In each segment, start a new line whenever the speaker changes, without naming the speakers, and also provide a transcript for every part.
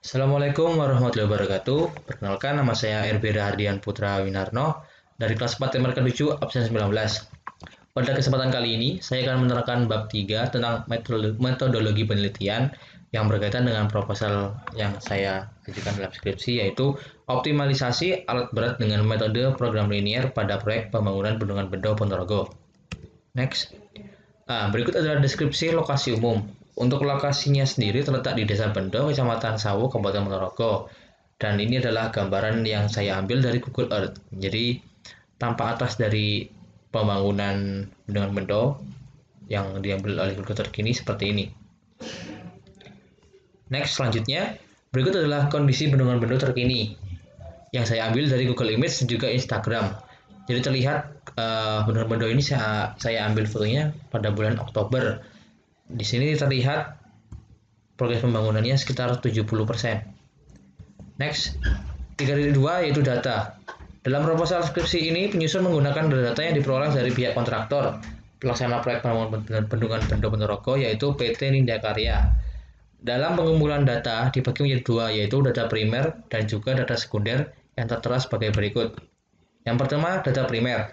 Assalamualaikum warahmatullahi wabarakatuh. Perkenalkan, nama saya RB Rahardian Putra Winarno dari kelas 4 Temerka 7 absen 19. Pada kesempatan kali ini, saya akan menerangkan bab 3 tentang metodologi penelitian yang berkaitan dengan proposal yang saya ajukan dalam skripsi, yaitu optimalisasi alat berat dengan metode program linier pada proyek pembangunan Bendungan Bedo Ponorogo. Next. Berikut adalah deskripsi lokasi umum. Untuk lokasinya sendiri terletak di Desa Bendo, Kecamatan Sawu, Kabupaten Ponorogo. Dan ini adalah gambaran yang saya ambil dari Google Earth. Jadi tampak atas dari pembangunan Bendungan Bendo yang diambil oleh Google Earth ini seperti ini. Next, selanjutnya berikut adalah kondisi Bendungan Bendo terkini yang saya ambil dari Google Image dan juga Instagram. Jadi terlihat Bendungan Bendo ini saya ambil fotonya pada bulan Oktober. Di sini terlihat progres pembangunannya sekitar 70%. Next, 3.2 yaitu data. Dalam proposal skripsi ini, penyusun menggunakan data yang diperoleh dari pihak kontraktor pelaksana proyek pembangunan Bendungan Bendo Ponorogo, yaitu PT Nindya Karya. Dalam pengumpulan data dibagi menjadi dua, yaitu data primer dan juga data sekunder yang tertera sebagai berikut. Yang pertama, data primer.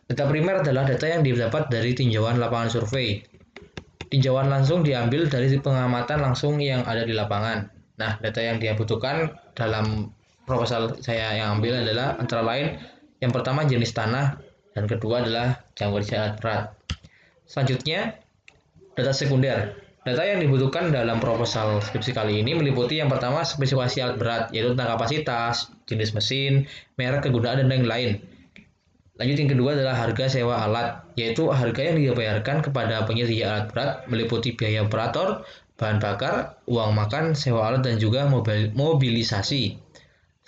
Data primer adalah data yang didapat dari tinjauan lapangan survei. Tinjauan langsung diambil dari pengamatan langsung yang ada di lapangan. Nah, data yang dia butuhkan dalam proposal saya yang ambil adalah antara lain yang pertama jenis tanah dan kedua adalah jam kerja alat berat. Selanjutnya, data sekunder. Data yang dibutuhkan dalam proposal skripsi kali ini meliputi yang pertama spesifikasi alat berat, yaitu tentang kapasitas, jenis mesin, merek, kegunaan, dan lain-lain. Lanjut, yang kedua adalah harga sewa alat, yaitu harga yang dibayarkan kepada penyedia alat berat meliputi biaya operator, bahan bakar, uang makan, sewa alat, dan juga mobilisasi.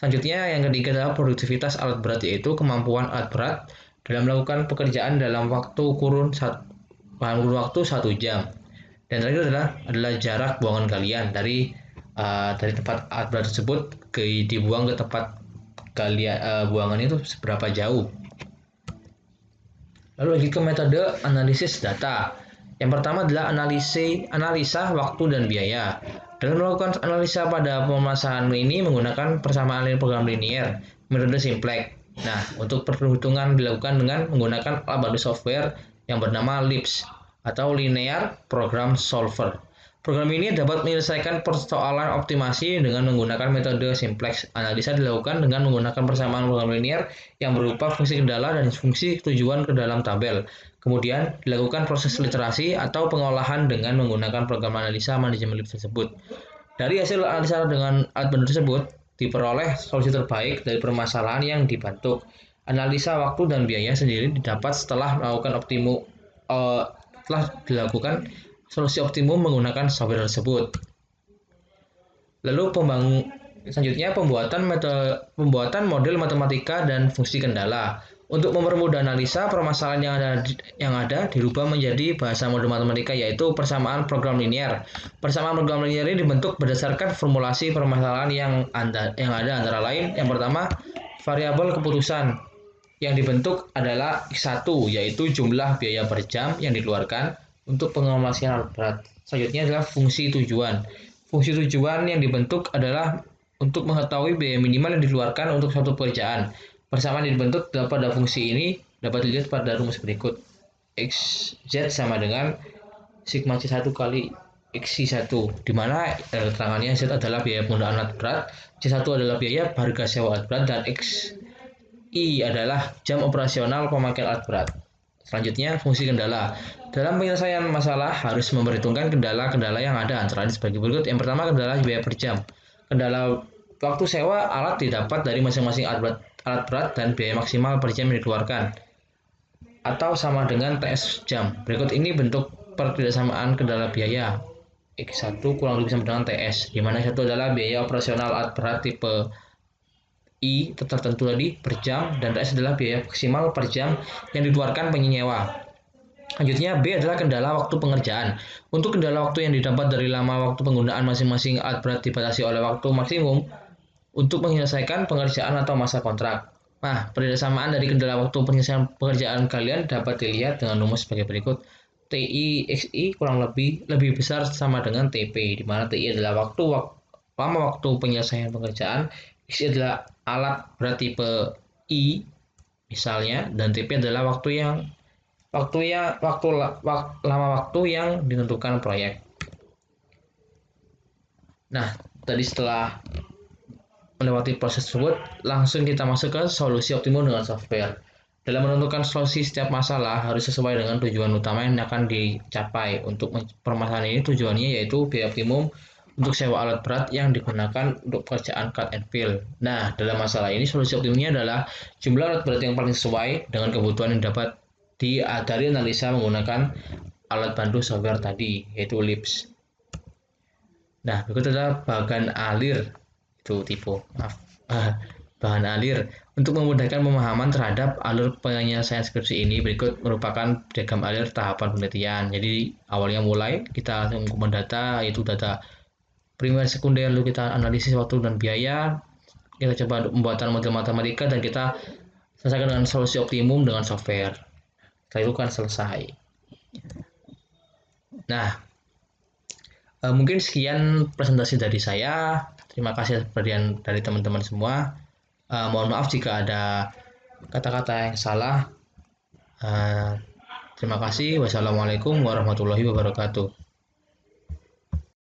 Selanjutnya, yang ketiga adalah produktivitas alat berat, yaitu kemampuan alat berat dalam melakukan pekerjaan dalam kurun waktu 1 jam. Dan terakhir adalah jarak buangan galian dari tempat alat berat tersebut dibuang ke tempat buangan itu seberapa jauh. Lalu lagi ke metode analisis data. Yang pertama adalah analisa waktu dan biaya. Dalam melakukan analisa pada pemasaran ini menggunakan persamaan program linier, metode simplex. Nah, untuk perhitungan dilakukan dengan menggunakan alat bantu software yang bernama LIPS atau Linear Program Solver. Program ini dapat menyelesaikan persoalan optimasi dengan menggunakan metode simplex. Analisa dilakukan dengan menggunakan persamaan program linier yang berupa fungsi kendala dan fungsi tujuan ke dalam tabel. Kemudian dilakukan proses literasi atau pengolahan dengan menggunakan program analisa manajemen LIPS tersebut. Dari hasil analisa dengan alat bantu tersebut, diperoleh solusi terbaik dari permasalahan yang dibantu. Analisa waktu dan biaya sendiri didapat setelah dilakukan solusi optimum menggunakan software tersebut. Lalu selanjutnya pembuatan model matematika dan fungsi kendala. Untuk mempermudah analisa permasalahan yang ada dirubah menjadi bahasa model matematika, yaitu persamaan program linier. Persamaan program linier ini dibentuk berdasarkan formulasi permasalahan yang ada antara lain yang pertama variabel keputusan yang dibentuk adalah X1, yaitu jumlah biaya per jam yang dikeluarkan untuk pengoperasian alat berat. Selanjutnya adalah fungsi tujuan. Fungsi tujuan yang dibentuk adalah untuk mengetahui biaya minimal yang dikeluarkan untuk suatu pekerjaan. Persamaan yang dibentuk pada fungsi ini dapat dilihat pada rumus berikut. XZ sama dengan sigma C1 kali XI1, di mana keterangannya Z adalah biaya penggunaan alat berat, C1 adalah biaya harga sewa alat berat, dan XI adalah jam operasional pemakaian alat berat. Selanjutnya, fungsi kendala. Dalam penyelesaian masalah harus memperhitungkan kendala-kendala yang ada antara lain sebagai berikut. Yang pertama, kendala biaya per jam. Kendala waktu sewa alat didapat dari masing-masing alat berat dan biaya maksimal per jam yang dikeluarkan atau sama dengan TS jam. Berikut ini bentuk pertidaksamaan kendala biaya. X1 kurang lebih sama dengan TS, di mana satu adalah biaya operasional alat berat tipe I tertentu tadi per jam, dan TS adalah biaya maksimal per jam yang dikeluarkan penyewa. Selanjutnya, B adalah kendala waktu pengerjaan. Untuk kendala waktu yang didapat dari lama waktu penggunaan masing-masing alat berat dibatasi oleh waktu maksimum untuk menyelesaikan pengerjaan atau masa kontrak. Nah, persamaan dari kendala waktu penyelesaian pekerjaan kalian dapat dilihat dengan rumus sebagai berikut. TI XI kurang lebih besar sama dengan TP, di mana TI adalah lama waktu penyelesaian pekerjaan. X adalah alat berat tipe I misalnya, dan TP adalah lama waktu yang ditentukan proyek. Nah, tadi setelah melewati proses tersebut, langsung kita masuk ke solusi optimum dengan software. Dalam menentukan solusi setiap masalah harus sesuai dengan tujuan utama yang akan dicapai. Untuk permasalahan ini tujuannya yaitu biaya optimum untuk sewa alat berat yang digunakan untuk pekerjaan cut and fill. Nah, dalam masalah ini solusi optimumnya adalah jumlah alat berat yang paling sesuai dengan kebutuhan yang dapat dari analisa menggunakan alat bantu software tadi, yaitu LIPS. Nah, berikut adalah bagan alir, itu tipe, maaf, bahan alir. Untuk memudahkan pemahaman terhadap alur penyelesaian skripsi ini, berikut merupakan diagram alir tahapan penelitian. Jadi, awalnya mulai, kita mendata, yaitu data primer, sekunder, lalu kita analisis waktu dan biaya, kita coba pembuatan model matematika, dan kita selesaikan dengan solusi optimum dengan software. Setelah itu kan selesai. Nah, mungkin sekian presentasi dari saya. Terima kasih perhatian dari teman-teman semua. Mohon maaf jika ada kata-kata yang salah. Terima kasih. Wassalamualaikum warahmatullahi wabarakatuh.